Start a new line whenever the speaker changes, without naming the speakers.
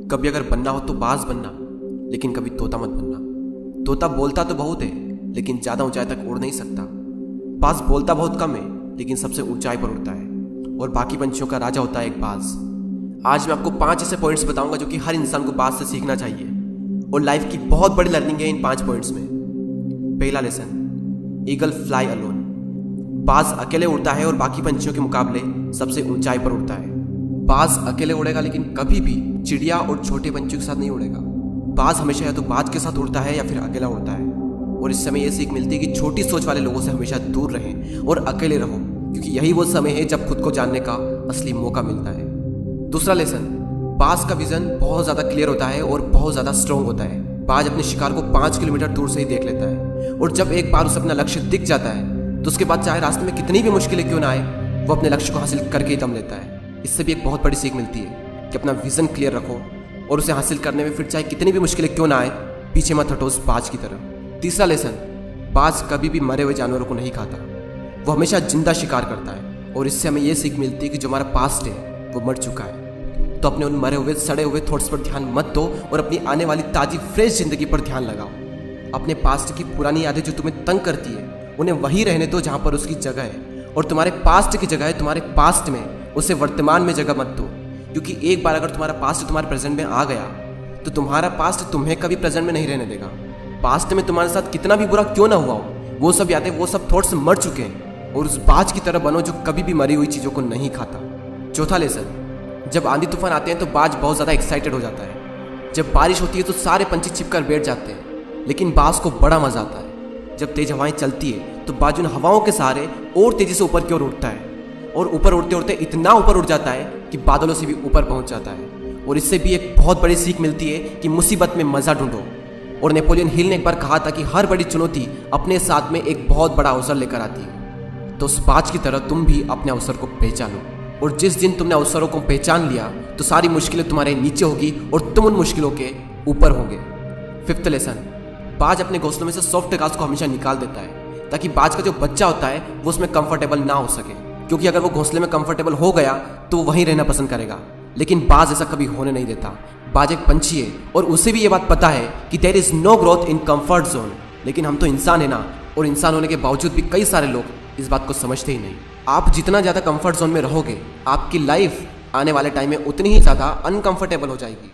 कभी अगर बनना हो तो बाज बनना, लेकिन कभी तोता मत बनना। तोता बोलता तो बहुत है, लेकिन ज़्यादा ऊंचाई तक उड़ नहीं सकता। बाज बोलता बहुत कम है, लेकिन सबसे ऊंचाई पर उड़ता है, और बाकी पंछियों का राजा होता है एक बाज। आज मैं आपको 5 ऐसे पॉइंट्स बताऊंगा जो कि हर इंसान को बाज से सीखना चाहिए, और लाइफ की बहुत बड़ी लर्निंग है इन 5 पॉइंट्स में। पहला लेसन, ईगल फ्लाई अलोन। बाज अकेले उड़ता है और बाकी पंछियों के मुकाबले सबसे ऊंचाई पर उड़ता है। बाज अकेले उड़ेगा, लेकिन कभी भी चिड़िया और छोटे पंछियों के साथ नहीं उड़ेगा। बाज हमेशा या तो बाज के साथ उड़ता है या फिर अकेला उड़ता है, और इस समय यह सीख मिलती है कि छोटी सोच वाले लोगों से हमेशा दूर रहें और अकेले रहो, क्योंकि यही वो समय है जब खुद को जानने का असली मौका मिलता है। दूसरा लेसन, बाज का विजन बहुत ज़्यादा क्लियर होता है और बहुत ज़्यादा स्ट्रॉन्ग होता है। बाज अपने शिकार को 5 किलोमीटर दूर से ही देख लेता है, और जब एक बार उसे अपना लक्ष्य दिख जाता है तो उसके बाद चाहे रास्ते में कितनी भी मुश्किलें क्यों ना आए, वो अपने लक्ष्य को हासिल करके ही दम लेता है। इससे भी एक बहुत बड़ी सीख मिलती है कि अपना विजन क्लियर रखो और उसे हासिल करने में फिर चाहे कितनी भी मुश्किलें क्यों ना आए, पीछे मत हटो उस बाज की तरह। तीसरा लेसन, बाज कभी भी मरे हुए जानवरों को नहीं खाता, वो हमेशा जिंदा शिकार करता है, और इससे हमें यह सीख मिलती है कि जो हमारा पास्ट है वो मर चुका है, तो अपने उन मरे हुए सड़े हुए थॉट्स पर ध्यान मत दो और अपनी आने वाली ताज़ी फ्रेश जिंदगी पर ध्यान लगाओ। अपने पास्ट की पुरानी यादें जो तुम्हें तंग करती है उन्हें वहीं रहने दो जहाँ पर उसकी जगह है, और तुम्हारे पास्ट की जगह है तुम्हारे पास्ट में, उसे वर्तमान में जगह मत दो। क्योंकि एक बार अगर तुम्हारा पास्ट तुम्हारे प्रेजेंट में आ गया तो तुम्हारा पास्ट तुम्हें कभी प्रेजेंट में नहीं रहने देगा। पास्ट में तुम्हारे साथ कितना भी बुरा क्यों ना हुआ हो, वो सब यादें, वो सब थॉट्स मर चुके हैं, और उस बाज की तरह बनो जो कभी भी मरी हुई चीज़ों को नहीं खाता। चौथा लेसन, जब आंधी तूफान आते हैं तो बाज बहुत ज़्यादा एक्साइटेड हो जाता है। जब बारिश होती है तो सारे पंछी छिपकर बैठ जाते हैं, लेकिन बाज को बड़ा मजा आता है। जब तेज हवाएं चलती है तो बाज उन हवाओं के सहारे और तेजी से ऊपर की ओर उड़ता है, और ऊपर उड़ते उड़ते इतना ऊपर उड़ जाता है कि बादलों से भी ऊपर पहुंच जाता है। और इससे भी एक बहुत बड़ी सीख मिलती है कि मुसीबत में मजा ढूंढो। और नेपोलियन हिल ने एक बार कहा था कि हर बड़ी चुनौती अपने साथ में एक बहुत बड़ा अवसर लेकर आती है। तो उस बाज की तरह तुम भी अपने अवसर को पहचानो, और जिस दिन तुमने अवसरों को पहचान लिया तो सारी मुश्किलें तुम्हारे नीचे होगी और तुम उन मुश्किलों के ऊपर होंगे। फिफ्थ लेसन, बाज अपने घोंसलों में से सॉफ्ट घास को हमेशा निकाल देता है, ताकि बाज का जो बच्चा होता है वो उसमें कंफर्टेबल ना हो सके, क्योंकि अगर वो घोंसले में कंफर्टेबल हो गया तो वो वहीं रहना पसंद करेगा। लेकिन बाज ऐसा कभी होने नहीं देता। बाज एक पंछी है और उसे भी ये बात पता है कि there is no growth in comfort zone. लेकिन हम तो इंसान है ना, और इंसान होने के बावजूद भी कई सारे लोग इस बात को समझते ही नहीं। आप जितना ज़्यादा कंफर्ट जोन में रहोगे, आपकी लाइफ आने वाले टाइम में उतनी ही ज़्यादा अनकंफर्टेबल हो जाएगी।